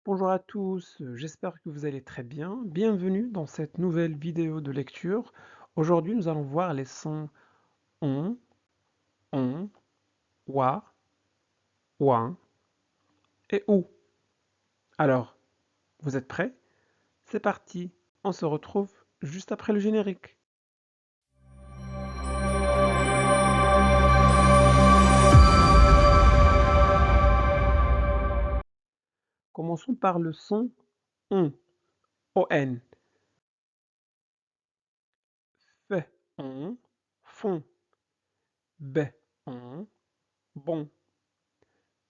Bonjour à tous, j'espère que vous allez très bien. Bienvenue dans cette nouvelle vidéo de lecture. Aujourd'hui, nous allons voir les sons on, wa, ouin et ou. Alors, vous êtes prêts? C'est parti, on se retrouve juste après le générique. Commençons par le son on, on. Fait, on, fond, bé, on, bon,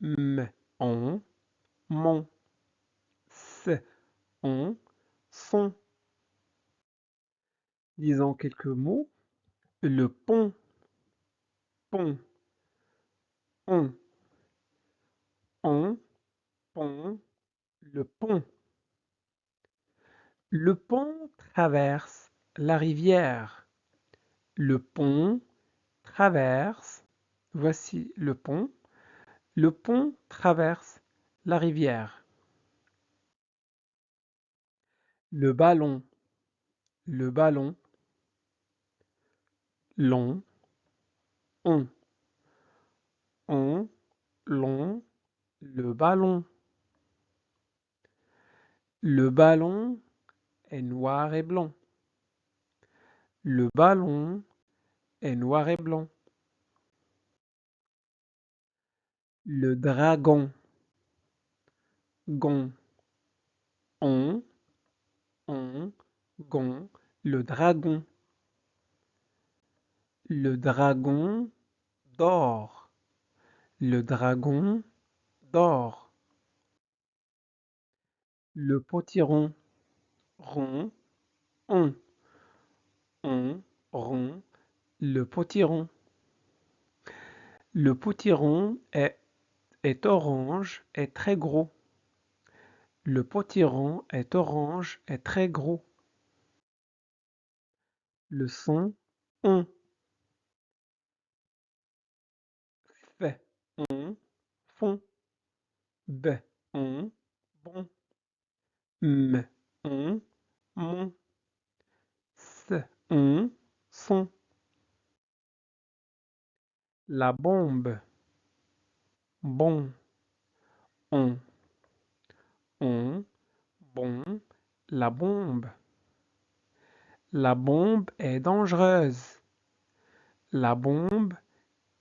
m, on, mon, c, on, son. Disons quelques mots. Le pont, pont, on, pont, le pont. Le pont traverse la rivière. Le pont traverse, voici le pont. Le pont traverse la rivière. Le ballon, le ballon, long, on, long, le ballon. Le ballon est noir et blanc. Le ballon est noir et blanc. Le dragon, gon, on, gon, le dragon. Le dragon dort. Le dragon dort. Le potiron rond, on, rond, le potiron. Le potiron est orange et très gros. Le potiron est orange et très gros. Le son on, fait, on, fond, bé, on, bon, m, on, mon, c, on, son. La bombe, bon, on, bon, la bombe. La bombe est dangereuse. La bombe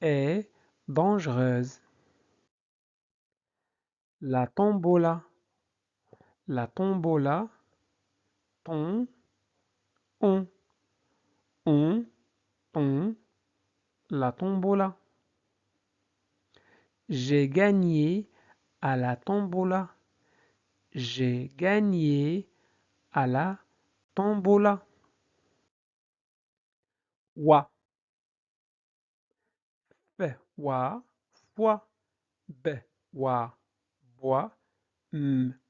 est dangereuse. La tombola, la tombola, ton, on, ton, la tombola. J'ai gagné à la tombola. J'ai gagné à la tombola. Wa, fait, wa, foi, bé, wa, bois,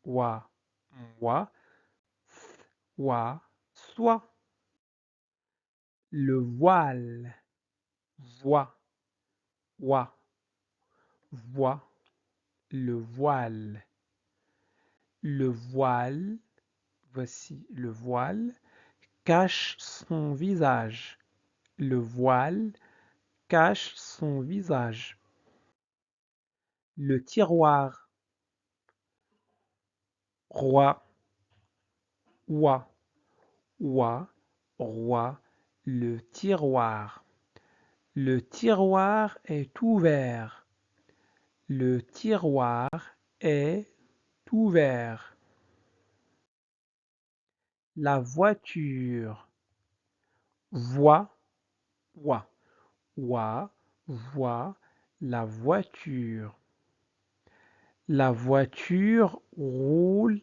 wa, moi, wa, soit. Le voile, voix, wa, voix, le voile. Le voile, voici le voile, cache son visage. Le voile cache son visage. Le tiroir, roi, oie, oie, roi, le tiroir. Le tiroir est ouvert. Le tiroir est ouvert. La voiture, voie, oie, oie, voie, la voiture. La voiture roule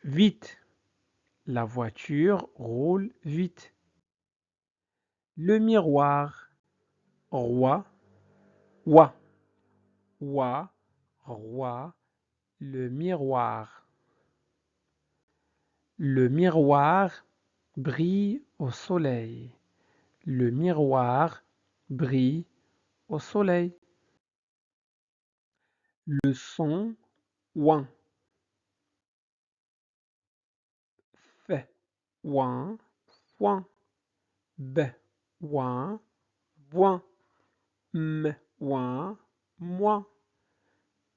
vite. La voiture roule vite. Le miroir, roi, oie, oie, roi, le miroir. Le miroir brille au soleil. Le miroir brille au soleil. Le son ouin. ouin, foin, b, ouin, boin, m, ouin, moins,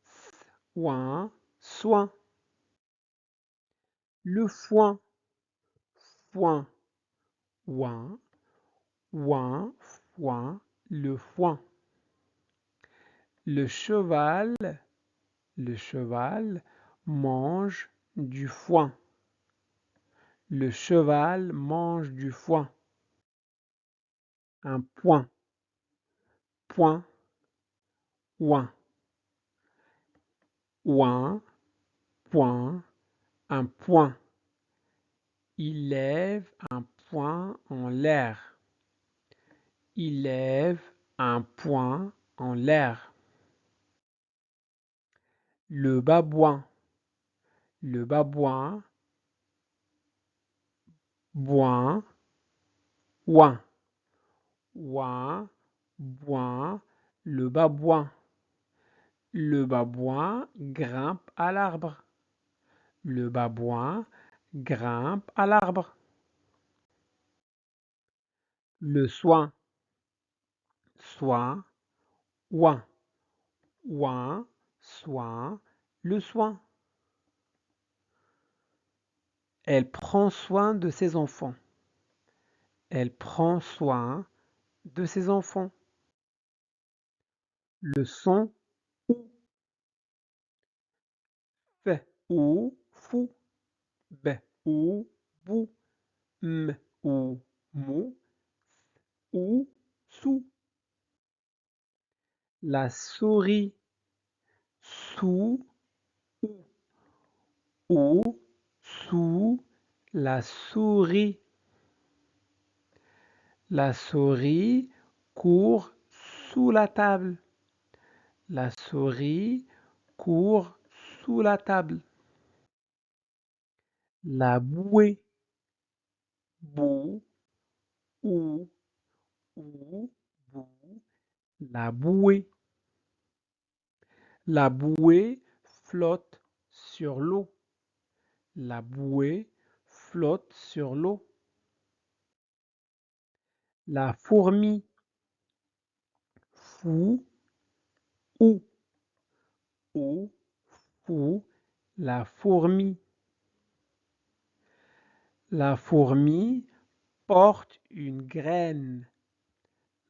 s, ouin, soin. Le foin, foin, ouin, ouin, foin, le foin. Le cheval mange du foin. Le cheval mange du foin. Un point, point, ouin, ouin, point, un point. Il lève un poing en l'air. Il lève un poing en l'air. Le babouin, le babouin, boin, ouin, ouin, boin, le babouin. Le babouin grimpe à l'arbre. Le babouin grimpe à l'arbre. Le soin, soin, ouin, ouin, soin, le soin. Elle prend soin de ses enfants. Elle prend soin de ses enfants. Le son ou, fait ou, fou, b ou, bou, m ou, mou, ou, sou. La souris, sous, ou, sous, la souris. La souris court sous la table. La souris court sous la table. La bouée, bou, ou, bou. La bouée. La bouée flotte sur l'eau. La bouée flotte sur l'eau. La fourmi, fou, ou, fou, la fourmi. La fourmi porte une graine.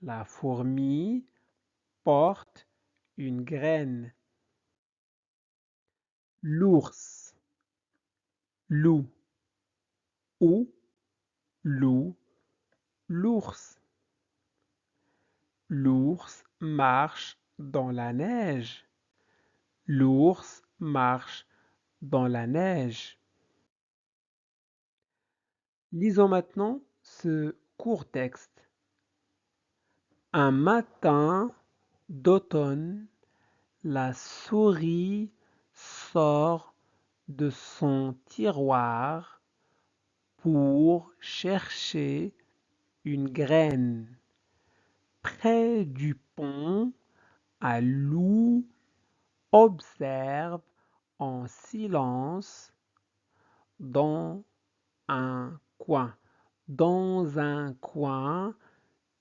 La fourmi porte une graine. L'ours, loup, ou, loup, l'ours. L'ours marche dans la neige. L'ours marche dans la neige. Lisons maintenant ce court texte. Un matin d'automne, la souris sort de son tiroir pour chercher une graine. Près du pont, un loup observe en silence dans un coin. Dans un coin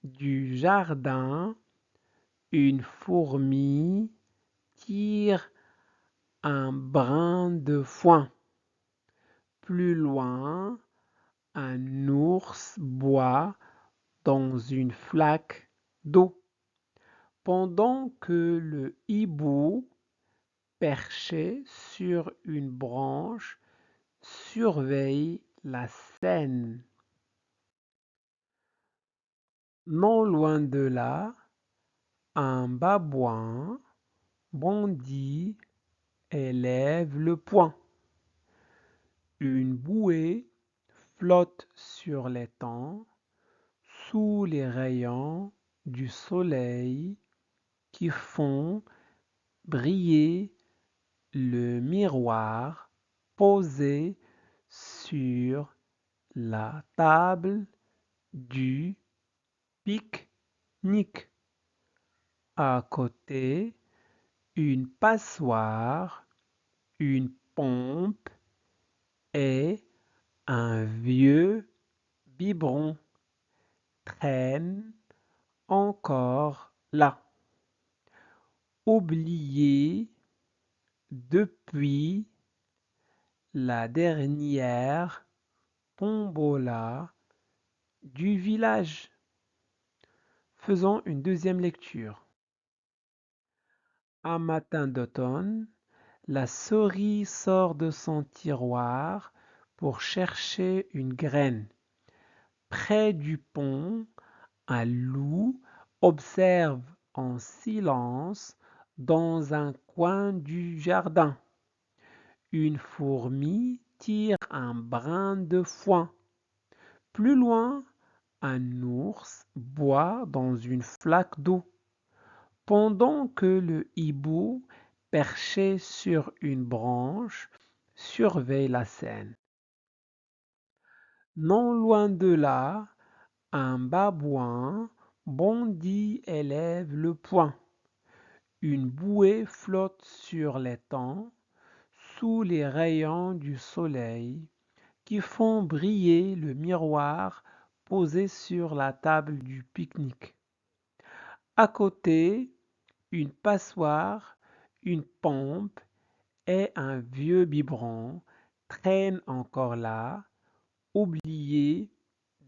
du jardin, une fourmi tire un brin de foin. Plus loin, un ours boit dans une flaque d'eau, pendant que le hibou, perché sur une branche, surveille la scène. Non loin de là, un babouin bondit et lève le poing. Une bouée flotte sur l'étang sous les rayons du soleil qui font briller le miroir posé sur la table du pique-nique. À côté, une passoire, une pompe et un vieux biberon, traîne, encore là. Oublié, depuis, la dernière tombola du village. Faisons une deuxième lecture. Un matin d'automne, la souris sort de son tiroir pour chercher une graine. Près du pont, un loup observe en silence dans un coin du jardin. Une fourmi tire un brin de foin. Plus loin, un ours boit dans une flaque d'eau, pendant que le hibou, perché sur une branche, surveille la scène. Non loin de là, un babouin bondit et lève le poing. Une bouée flotte sur l'étang, sous les rayons du soleil qui font briller le miroir posé sur la table du pique-nique. À côté, une passoire, une pompe et un vieux biberon traînent encore là, oubliés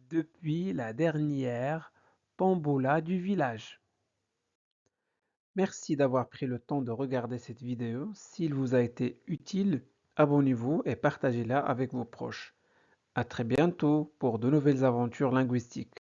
depuis la dernière tombola du village. Merci d'avoir pris le temps de regarder cette vidéo. S'il vous a été utile, abonnez-vous et partagez-la avec vos proches. À très bientôt pour de nouvelles aventures linguistiques.